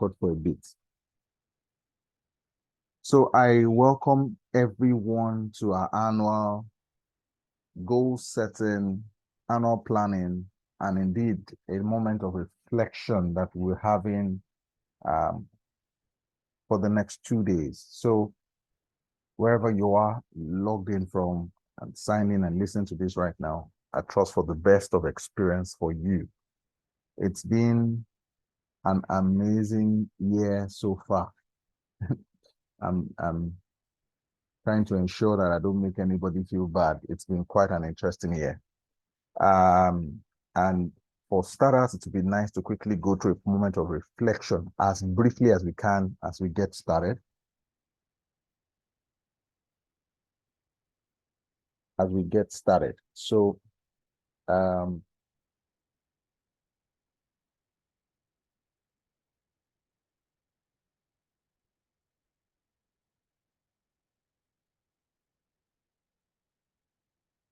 record for a bit. So I welcome everyone to our annual goal setting, annual planning, and indeed a moment of reflection that we're having for the next 2 days. So wherever you are logged in from and sign in and listen to this right now, I trust for the best of experience for you. It's been an amazing year so far. I'm trying to ensure that I don't make anybody feel bad. It's been quite an interesting year. And for starters, it would be nice to quickly go through a moment of reflection as briefly as we can as we get started. So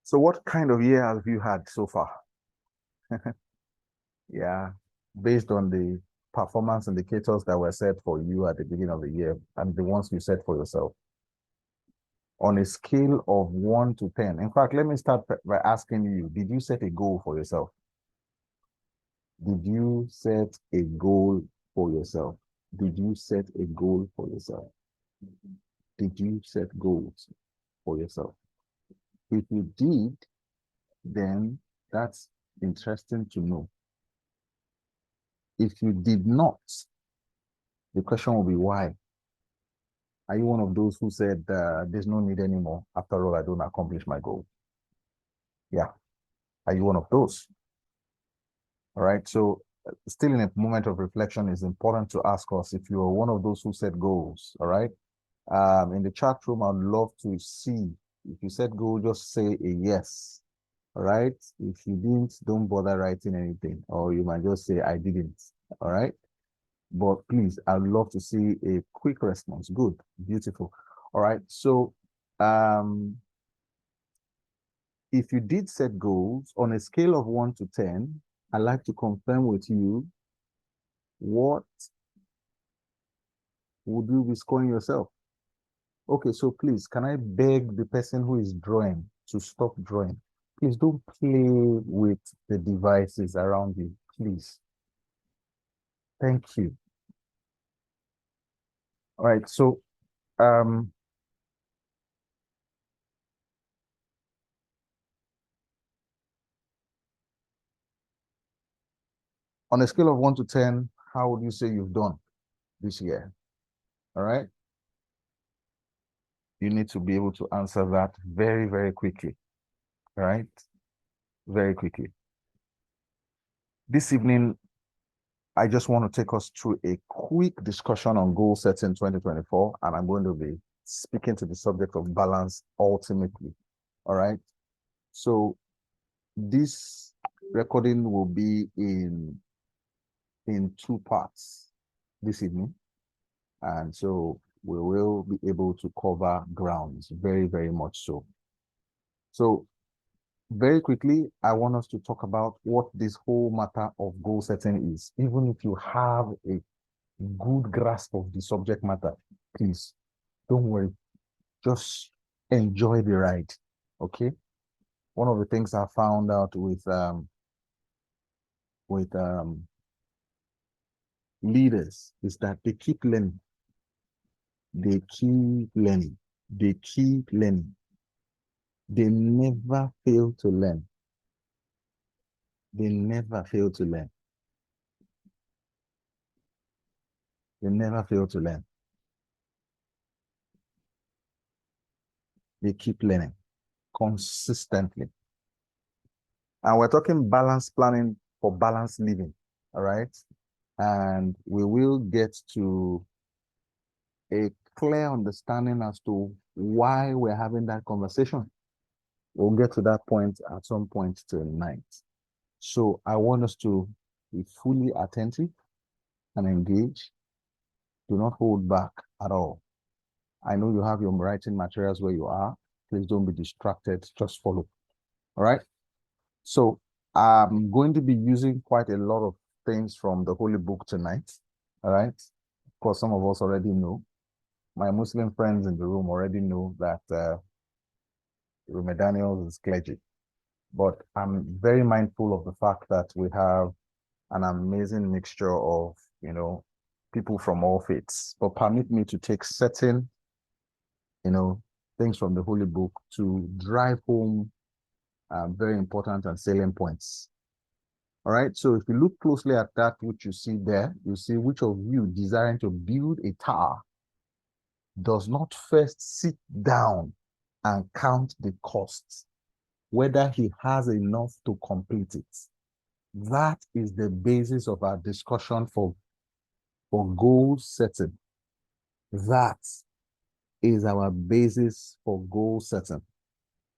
so what kind of year have you had so far? Yeah, based on the performance indicators that were set for you at the beginning of the year and the ones you set for yourself. On a scale of 1 to 10. In fact, let me start by asking you, did you set a goal for yourself? Did you set a goal for yourself? Did you set a goal for yourself? Did you set goals for yourself? If you did, then that's interesting to know. If you did not, the question will be why? Are you one of those who said, there's no need anymore? After all, I don't accomplish my goal. Yeah. Are you one of those? All right. So still in a moment of reflection, it's important to ask us if you are one of those who set goals. All right. In the chat room, I'd love to see if you set goal, just say a yes. All right. If you didn't, don't bother writing anything, or you might just say I didn't. All right. But please, I'd love to see a quick response. Good, beautiful. All right. So if you did set goals on a scale of 1 to 10, I'd like to confirm with you, what would you be scoring yourself? Okay, so please, can I beg the person who is drawing to stop drawing? Please don't play with the devices around you, please. Thank you. All right, so on a scale of 1 to 10, how would you say you've done this year? All right. You need to be able to answer that very, very quickly. All right. Very quickly. This evening, I just want to take us through a quick discussion on goal setting 2024, and I'm going to be speaking to the subject of balance ultimately. All right. So this recording will be in 2 parts this evening. And so we will be able to cover grounds very, very much so. So very quickly, I want us to talk about what this whole matter of goal setting is. Even if you have a good grasp of the subject matter, please don't worry. Just enjoy the ride. Okay. One of the things I found out with leaders is that they keep learning. They keep learning. They keep learning. They never fail to learn. They never fail to learn. They never fail to learn. They keep learning consistently. And we're talking balance planning for balanced living. All right. And we will get to a clear understanding as to why we're having that conversation. We'll get to that point at some point tonight. So I want us to be fully attentive and engage. Do not hold back at all. I know you have your writing materials where you are. Please don't be distracted. Just follow. All right. So I'm going to be using quite a lot of things from the Holy Book tonight. All right. course, some of us already know. My Muslim friends in the room already know that Rume Daniels is clergy. But I'm very mindful of the fact that we have an amazing mixture of, people from all faiths. But permit me to take certain, things from the Holy Book to drive home very important and salient points. All right. So if you look closely at that, which you see there, you see which of you desiring to build a tower does not first sit down and count the costs, whether he has enough to complete it. That is the basis of our discussion for goal setting. That is our basis for goal setting.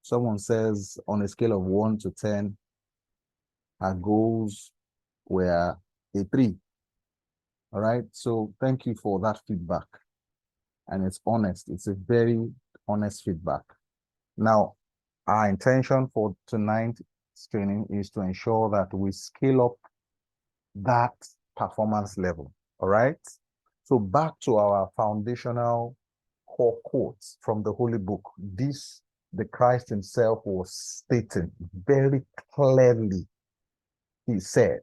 Someone says on a scale of 1 to 10, our goals were a 3. All right. So thank you for that feedback. And it's honest. It's a very honest feedback. Now, our intention for tonight's training is to ensure that we scale up that performance level. All right. So back to our foundational core quotes from the Holy Book. This, the Christ himself was stating very clearly. He said,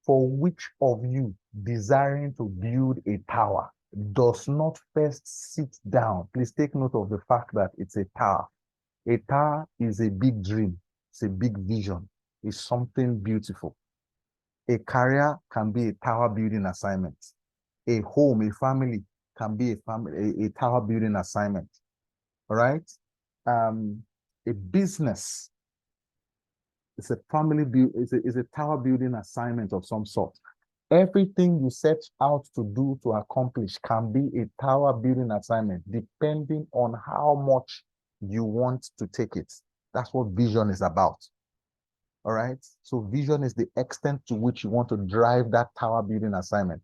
for which of you desiring to build a tower does not first sit down? Please take note of the fact that it's a tower. A tower is a big dream. It's a big vision. It's something beautiful. A career can be a tower building assignment. A home, a family can be a tower building assignment. All right. A business is a family build, is a tower building assignment of some sort. Everything you set out to do to accomplish can be a tower building assignment, depending on how much you want to take it. That's what vision is about. All right. So vision is the extent to which you want to drive that tower building assignment.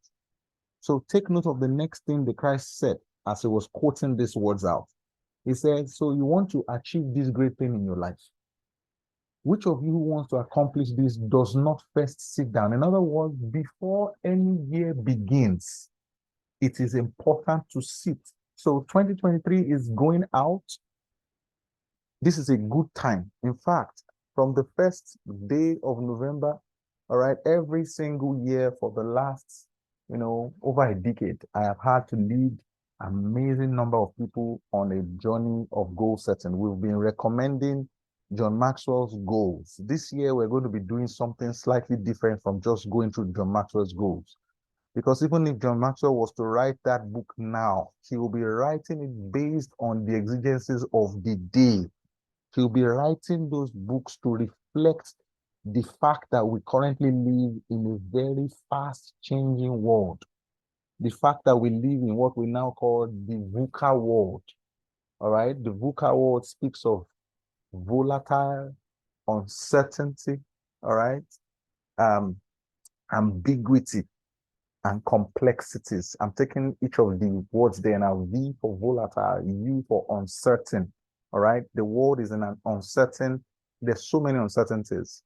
So take note of the next thing the Christ said as he was quoting these words out. He said, so you want to achieve this great thing in your life. Which of you who wants to accomplish this does not first sit down? In other words, before any year begins, it is important to sit. So 2023 is going out. This is a good time. In fact, from the first day of November, all right, every single year for the last, over a decade, I have had to lead amazing number of people on a journey of goal setting. We've been recommending John Maxwell's goals. This year, we're going to be doing something slightly different from just going through John Maxwell's goals. Because even if John Maxwell was to write that book now, he will be writing it based on the exigencies of the day. He'll be writing those books to reflect the fact that we currently live in a very fast-changing world. The fact that we live in what we now call the VUCA world. All right? The VUCA world speaks of volatile, uncertainty, all right? Ambiguity and complexities. I'm taking each of the words there now. V for volatile, U for uncertain. All right. The world is in an uncertain, there's so many uncertainties,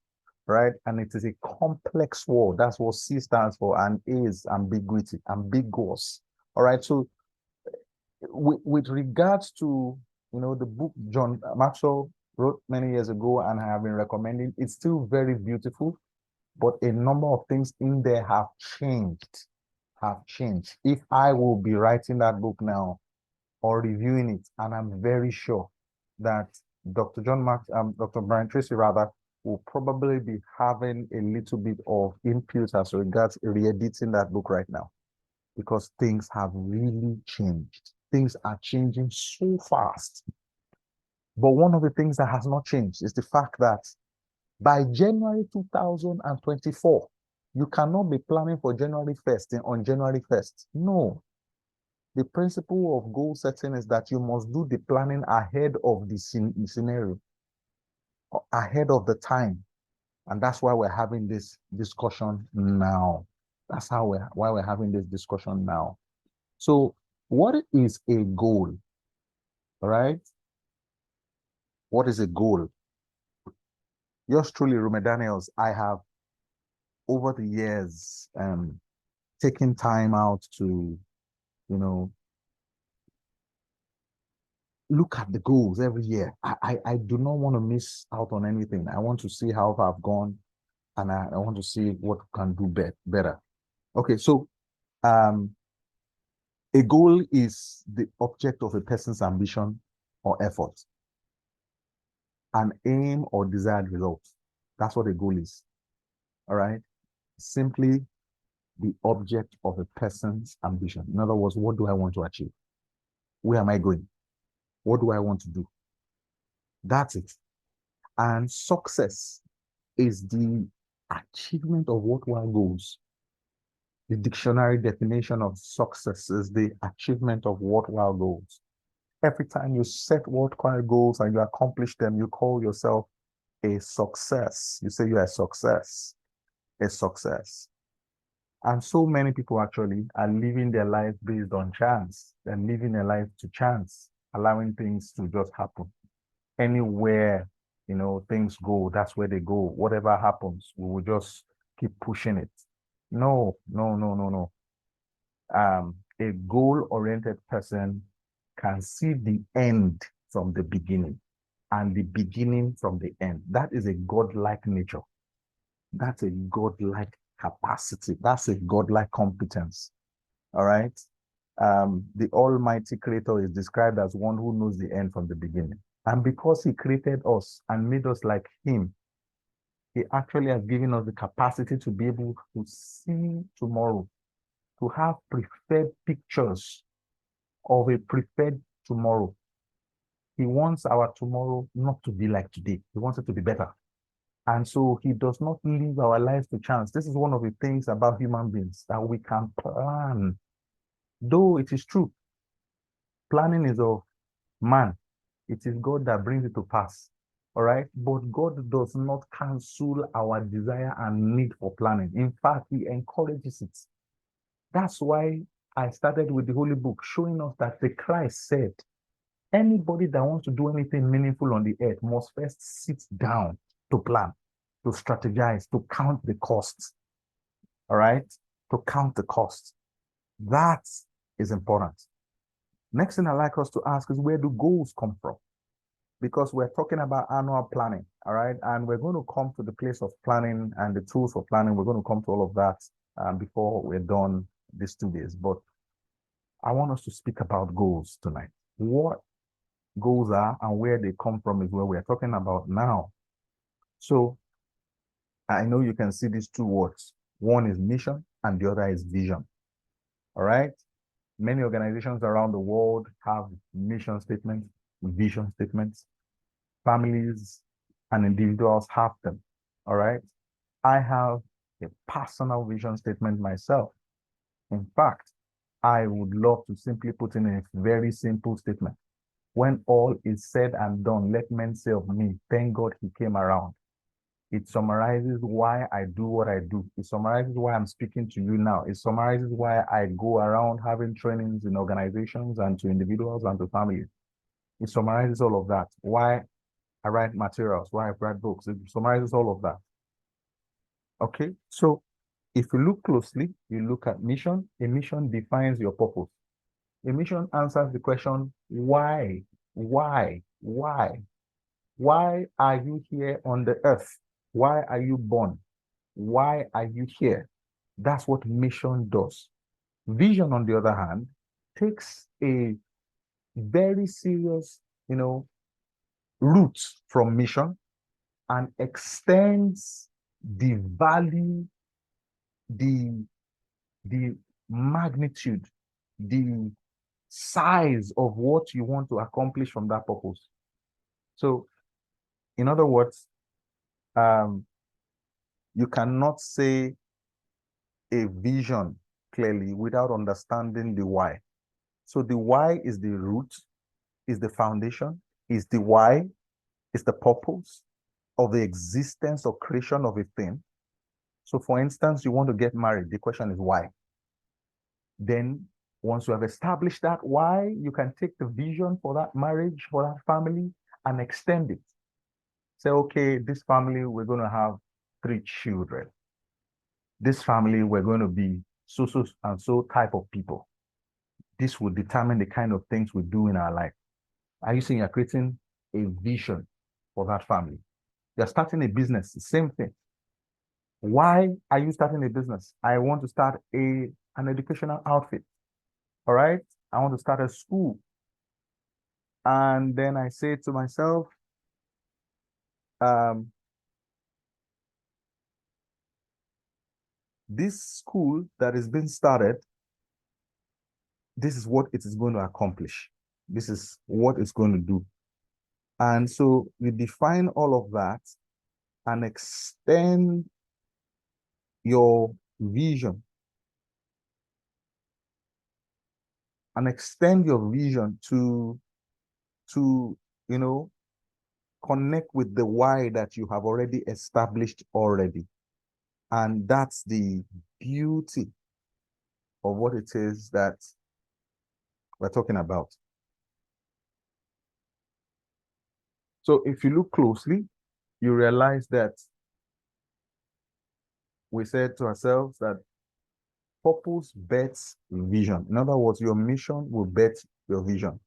right? And it is a complex world. That's what C stands for, and A is ambiguity, ambiguous. All right. So with regards to, the book John Maxwell wrote many years ago and I have been recommending, it's still very beautiful, but a number of things in there have changed. If I will be writing that book now or reviewing it, and I'm very sure that Dr. Brian Tracy rather, will probably be having a little bit of input as regards re-editing that book right now, because things have really changed. Things are changing so fast. But one of the things that has not changed is the fact that by January 2024, you cannot be planning for January 1st on January 1st. No. The principle of goal setting is that you must do the planning ahead of the scenario, ahead of the time. And that's why we're having this discussion now. That's why we're having this discussion now. So what is a goal? All right? What is a goal? Yours truly, Rume Daniels, I have over the years taken time out to you know, look at the goals every year. I do not want to miss out on anything. I want to see how far I've gone, and I want to see what can do better. Okay, so um, a goal is the object of a person's ambition or effort, an aim or desired result. That's what a goal is. All right. Simply the object of a person's ambition. In other words, what do I want to achieve? Where am I going? What do I want to do? That's it. And success is the achievement of worthwhile goals. The dictionary definition of success is the achievement of worthwhile goals. Every time you set worthwhile goals and you accomplish them, you call yourself a success. You say you're a success, a success. And so many people actually are living their life based on chance. They're living their life to chance, allowing things to just happen. Anywhere, things go, that's where they go. Whatever happens, we will just keep pushing it. No, no, no, no, no. A goal-oriented person can see the end from the beginning and the beginning from the end. That is a godlike nature. That's a godlike capacity. That's a godlike competence. All right. The Almighty Creator is described as one who knows the end from the beginning. And because He created us and made us like Him, He actually has given us the capacity to be able to see tomorrow, to have preferred pictures of a preferred tomorrow. He wants our tomorrow not to be like today. He wants it to be better. And so He does not leave our lives to chance. This is one of the things about human beings, that we can plan. Though it is true, planning is of man. It is God that brings it to pass. All right. But God does not cancel our desire and need for planning. In fact, He encourages it. That's why I started with the Holy Book, showing us that the Christ said, anybody that wants to do anything meaningful on the earth must first sit down to plan, to strategize, to count the costs. All right. To count the costs. That is important. Next thing I like us to ask is, where do goals come from? Because we're talking about annual planning, all right? And we're going to come to the place of planning and the tools for planning. We're going to come to all of that before we're done these 2 days. But I want us to speak about goals tonight. What goals are and where they come from is what we're talking about now. So I know you can see these two words. One is mission and the other is vision, all right? Many organizations around the world have mission statements, vision statements. Families and individuals have them. All right. I have a personal vision statement myself. In fact, I would love to simply put in a very simple statement. When all is said and done, let men say of me, thank God He came around. It summarizes why I do what I do. It summarizes why I'm speaking to you now. It summarizes why I go around having trainings in organizations and to individuals and to families. It summarizes all of that. Why I write materials, why I write books. It summarizes all of that. Okay, so if you look closely, you look at mission. A mission defines your purpose. A mission answers the question, why? Why? Why? Why are you here on the earth? Why are you born? Why are you here? That's what mission does. Vision, on the other hand, takes a very serious, root from mission and extends the value, the magnitude, the size of what you want to accomplish from that purpose. So, in other words, you cannot say a vision clearly without understanding the why. So the why is the root, is the foundation, is the why, is the purpose of the existence or creation of a thing. So for instance, you want to get married. The question is why? Then once you have established that why, you can take the vision for that marriage, for that family, and extend it. Say, okay, this family, we're going to have 3 children. This family, we're going to be so and so type of people. This will determine the kind of things we do in our life. Are you saying you're creating a vision for that family? You're starting a business, same thing. Why are you starting a business? I want to start an educational outfit. All right. I want to start a school. And then I say to myself, um, this school that is being started, this is what it is going to accomplish. This is what it's going to do. And so you define all of that and extend your vision to connect with the why that you have already established already. And that's the beauty of what it is that we're talking about. So if you look closely, you realize that we said to ourselves that purpose bets vision. In other words, your mission will bet your vision.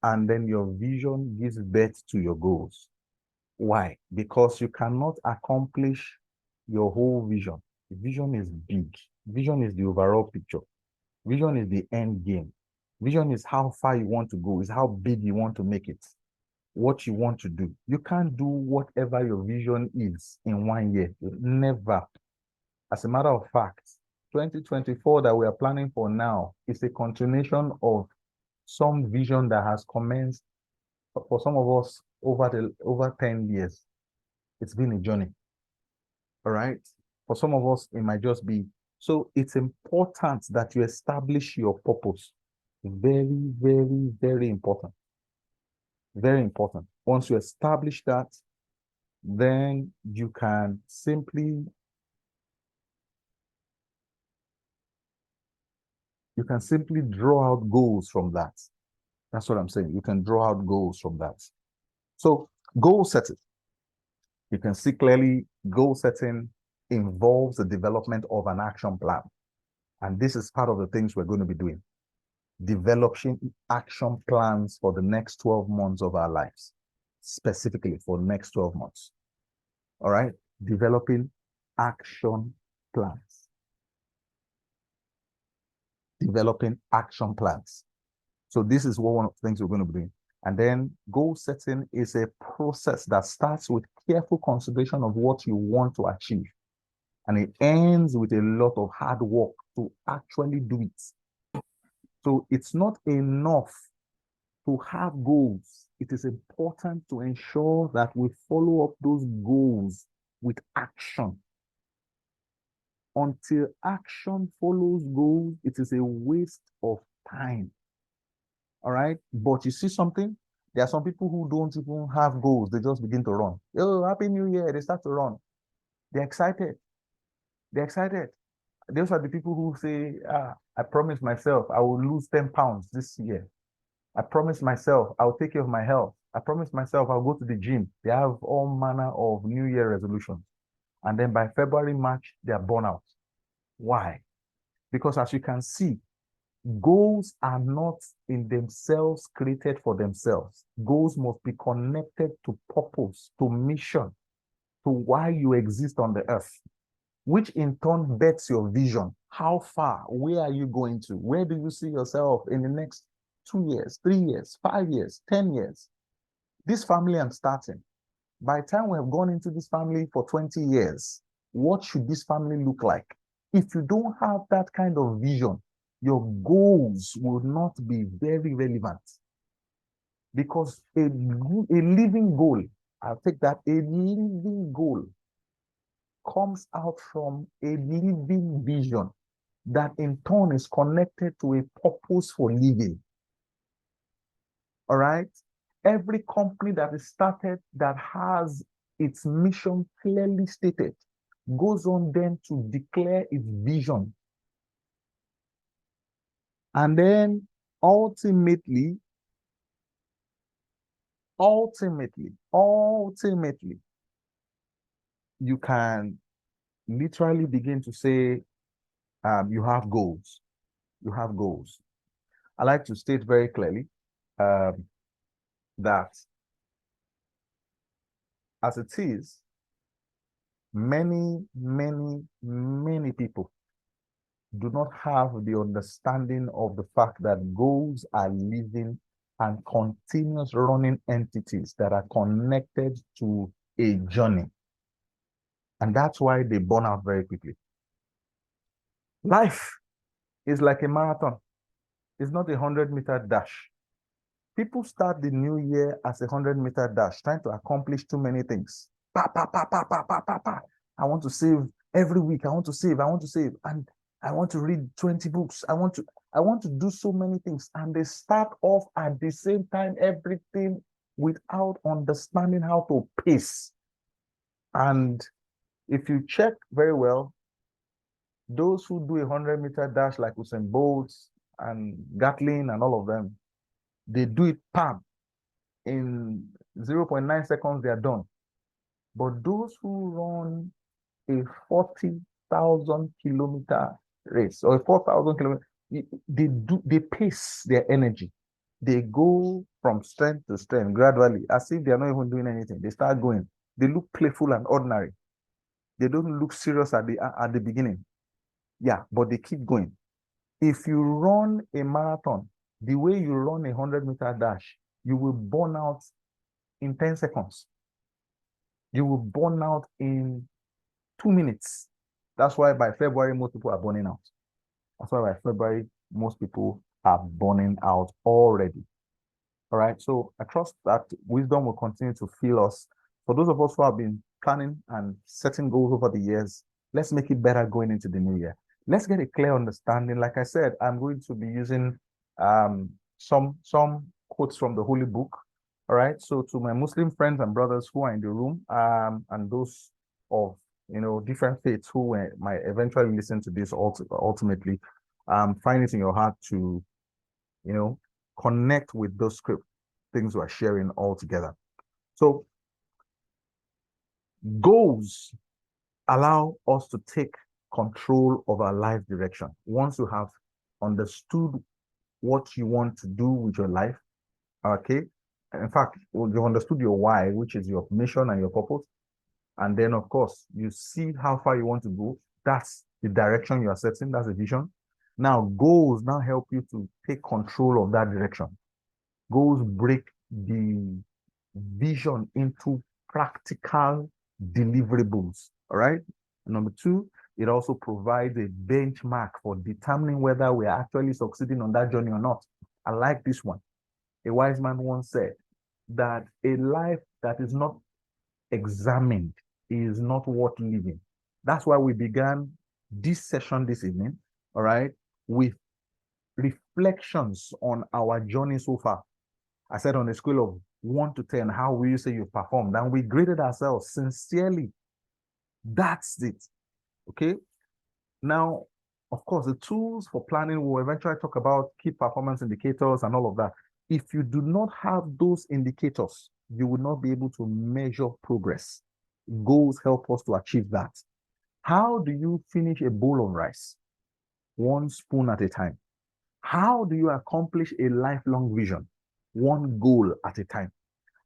And then your vision gives birth to your goals. Why? Because you cannot accomplish your whole vision. Vision is big. Vision is the overall picture. Vision is the end game. Vision is how far you want to go, is how big you want to make it, what you want to do. You can't do whatever your vision is in 1 year. Never. As a matter of fact, 2024 that we are planning for now is a continuation of some vision that has commenced for some of us over 10 years. It's been a journey. All right. For some of us, it might just be. So it's important that you establish your purpose. Very, very, very important. Very important. Once you establish that, then you can simply draw out goals from that. That's what I'm saying. You can draw out goals from that. So goal setting. You can see clearly goal setting involves the development of an action plan. And this is part of the things we're going to be doing. Developing action plans for the next 12 months of our lives, specifically for the next 12 months. All right? Developing action plans. Developing action plans. So this is one of the things we're going to be doing. And then goal setting is a process that starts with careful consideration of what you want to achieve. And it ends with a lot of hard work to actually do it. So it's not enough to have goals. It is important to ensure that we follow up those goals with action. Until action follows goals, it is a waste of time. All right. But you see something? There are some people who don't even have goals. They just begin to run. Oh, Happy New Year. They start to run. They're excited. They're excited. Those are the people who say, I promise myself I will lose 10 pounds this year. I promise myself I'll take care of my health. I promise myself I'll go to the gym. They have all manner of New Year resolutions. And then by February, March, they are burnt out. Why? Because as you can see, goals are not in themselves created for themselves. Goals must be connected to purpose, to mission, to why you exist on the earth, which in turn bets your vision. How far? Where are you going to? Where do you see yourself in the next 2 years, 3 years, 5 years, 10 years? This family I'm starting, by the time we have gone into this family for 20 years, what should this family look like? If you don't have that kind of vision, your goals will not be very relevant. Because a living goal, I'll take that, a living goal comes out from a living vision that in turn is connected to a purpose for living. All right? Every company that is started that has its mission clearly stated goes on then to declare its vision. And then ultimately, you can literally begin to say, you have goals. You have goals. I like to state very clearly that as it is, many people do not have the understanding of the fact that goals are living and continuous running entities that are connected to a journey. And that's why they burn out very quickly. Life is like a marathon. It's not a 100-meter dash. People start the new year as a 100-meter dash, trying to accomplish too many things. Pa, pa, pa, pa, pa, pa, pa, pa. I want to save every week. I want to save. And I want to read 20 books. I want to do so many things. And they start off at the same time, everything without understanding how to pace. And if you check very well, those who do a 100-meter dash like Usain Bolt and Gatlin and all of them, they do it in 0.9 seconds, they are done. But those who run a 40,000 kilometer race or a 4,000 kilometer, they pace their energy. They go from strength to strength gradually, as if they are not even doing anything. They start going. They look playful and ordinary. They don't look serious at the beginning. Yeah, but they keep going. If you run a marathon, the way you run a 100-meter dash, you will burn out in 10 seconds. You will burn out in 2 minutes. That's why by February, most people are burning out. That's why by February, most people are burning out already. All right. So I trust that wisdom will continue to fill us. For those of us who have been planning and setting goals over the years, let's make it better going into the new year. Let's get a clear understanding. Like I said, I'm going to be using some quotes from the Holy Book. All right. So to my Muslim friends and brothers who are in the room, and those of different faiths who might eventually listen to this ultimately, find it in your heart to connect with those script things we're sharing all together. So goals allow us to take control of our life direction. Once you have understood what you want to do with your life, okay, in fact, you've understood your why, which is your mission and your purpose, and then of course you see how far you want to go. That's the direction you are setting. That's the vision. Now goals now help you to take control of that direction. Goals break the vision into practical deliverables. All right. And number two, it also provides a benchmark for determining whether we are actually succeeding on that journey or not. I like this one. A wise man once said that a life that is not examined is not worth living. That's why we began this session this evening, all right, with reflections on our journey so far. I said on a scale of 1 to 10, how will you say you performed? And we graded ourselves sincerely. That's it. Okay. Now, of course, the tools for planning will eventually talk about key performance indicators and all of that. If you do not have those indicators, you will not be able to measure progress. Goals help us to achieve that. How do you finish a bowl of rice? 1 spoon at a time. How do you accomplish a lifelong vision? 1 goal at a time.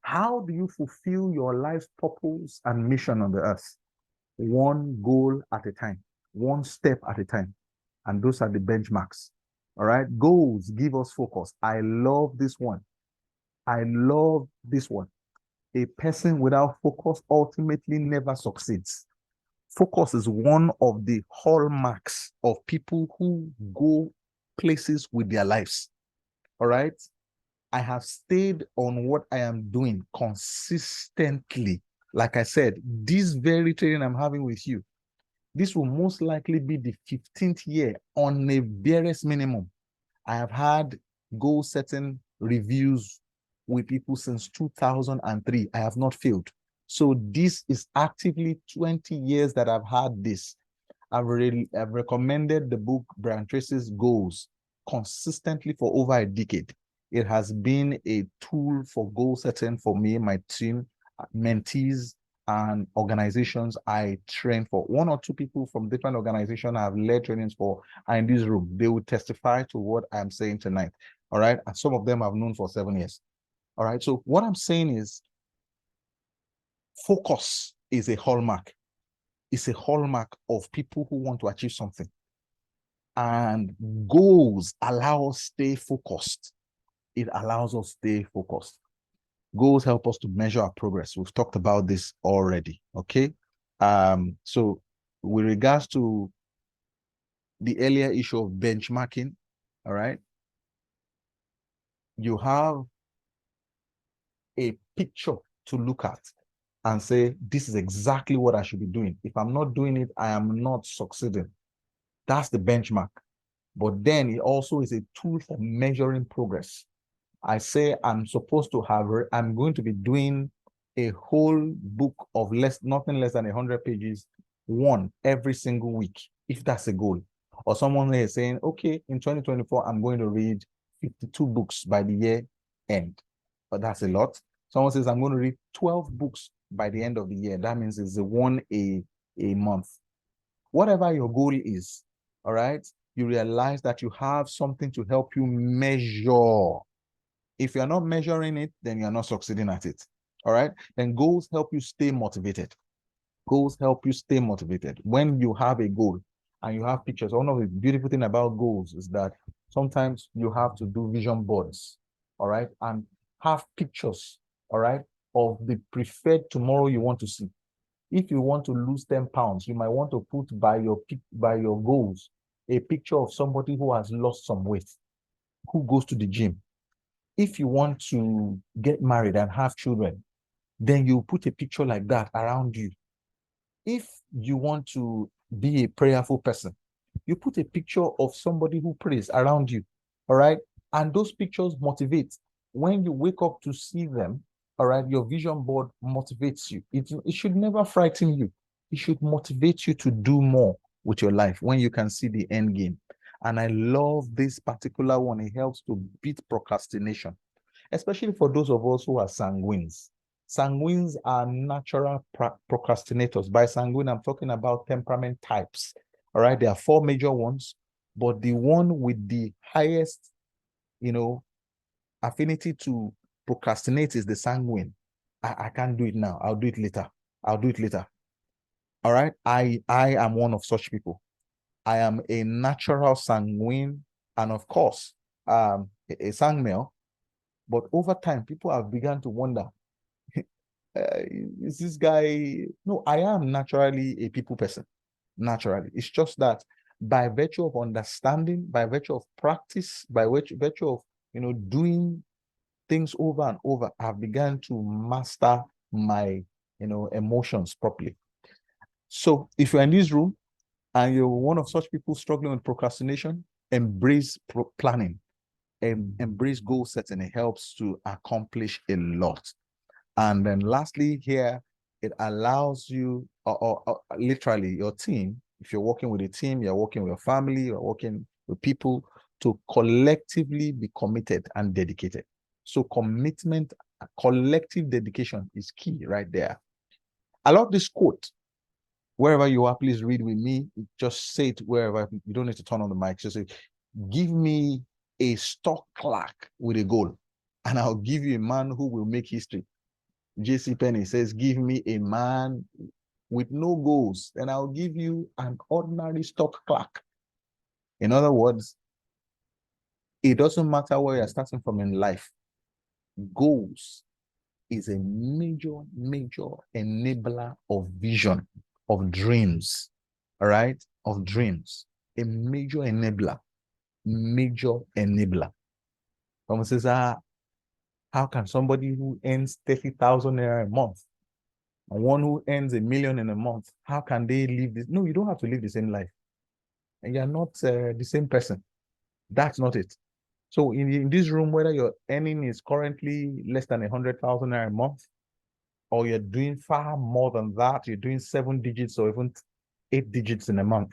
How do you fulfill your life's purpose and mission on the earth? 1 goal at a time, 1 step at a time. And those are the benchmarks. All right. Goals give us focus. I love this one. I love this one. A person without focus ultimately never succeeds. Focus is one of the hallmarks of people who go places with their lives. All right. I have stayed on what I am doing consistently. Like I said, this very training I'm having with you, this will most likely be the 15th year on a barest minimum. I have had goal setting reviews with people since 2003. I have not failed. So this is actively 20 years that I've had this. I've recommended the book Brian Tracy's Goals consistently for over a decade. It has been a tool for goal setting for me, my team, mentees, and organizations I train for. 1 or 2 people from different organizations I have led trainings for are in this room. They will testify to what I'm saying tonight. All right. And some of them I've known for 7 years. All right. So what I'm saying is focus is a hallmark. It's a hallmark of people who want to achieve something. And goals allow us stay focused. It allows us stay focused. Goals help us to measure our progress. We've talked about this already. Okay. So with regards to the earlier issue of benchmarking, all right, you have a picture to look at and say, this is exactly what I should be doing. If I'm not doing it, I am not succeeding. That's the benchmark. But then it also is a tool for measuring progress. I say I'm supposed to have, I'm going to be doing a whole book of nothing less than 100 pages, one every single week, if that's a goal. Or someone is saying, okay, in 2024, I'm going to read 52 books by the year end. But that's a lot. Someone says, I'm going to read 12 books by the end of the year. That means it's a month. Whatever your goal is, all right, you realize that you have something to help you measure. If you're not measuring it, then you're not succeeding at it. All right. Then goals help you stay motivated. Goals help you stay motivated. When you have a goal and you have pictures, one of the beautiful things about goals is that sometimes you have to do vision boards, all right, and have pictures, all right, of the preferred tomorrow you want to see. If you want to lose 10 pounds, you might want to put by your goals a picture of somebody who has lost some weight, who goes to the gym. If you want to get married and have children, then you put a picture like that around you. If you want to be a prayerful person, you put a picture of somebody who prays around you. All right. And those pictures motivate. When you wake up to see them, all right, your vision board motivates you. It should never frighten you. It should motivate you to do more with your life when you can see the end game. And I love this particular one. It helps to beat procrastination, especially for those of us who are sanguines. Sanguines are natural procrastinators. By sanguine, I'm talking about temperament types. All right, there are 4 major ones, but the one with the highest, affinity to procrastinate is the sanguine. I can't do it now. I'll do it later. I'll do it later. All right. I am one of such people. I am a natural sanguine, and of course, a sangmale. But over time, people have begun to wonder, is this guy? No, I am naturally a people person. Naturally. It's just that by virtue of understanding, by virtue of practice, by virtue of doing things over and over, I've begun to master my emotions properly. So if you're in this room and you're one of such people struggling with procrastination, embrace planning and embrace goal setting. It helps to accomplish a lot. And then lastly here, it allows you, or literally your team, if you're working with a team, you're working with your family, you're working with people, to collectively be committed and dedicated. So commitment, collective dedication is key right there. I love this quote. Wherever you are, please read with me. Just say it wherever. You don't need to turn on the mic. Just say, give me a stock clerk with a goal, and I'll give you a man who will make history. J.C. Penney says, give me a man with no goals, and I'll give you an ordinary stock clerk. In other words, it doesn't matter where you're starting from in life. Goals is a major enabler of vision, of dreams, all right? Of dreams. A major enabler. Someone says, how can somebody who earns 30,000 naira a month and one who earns 1 million in a month, how can they live this? No, you don't have to live the same life. And you're not the same person. That's not it. So in this room, whether your earning is currently less than 100,000 naira a month, or you're doing far more than that, you're doing 7 digits or even 8 digits in a month,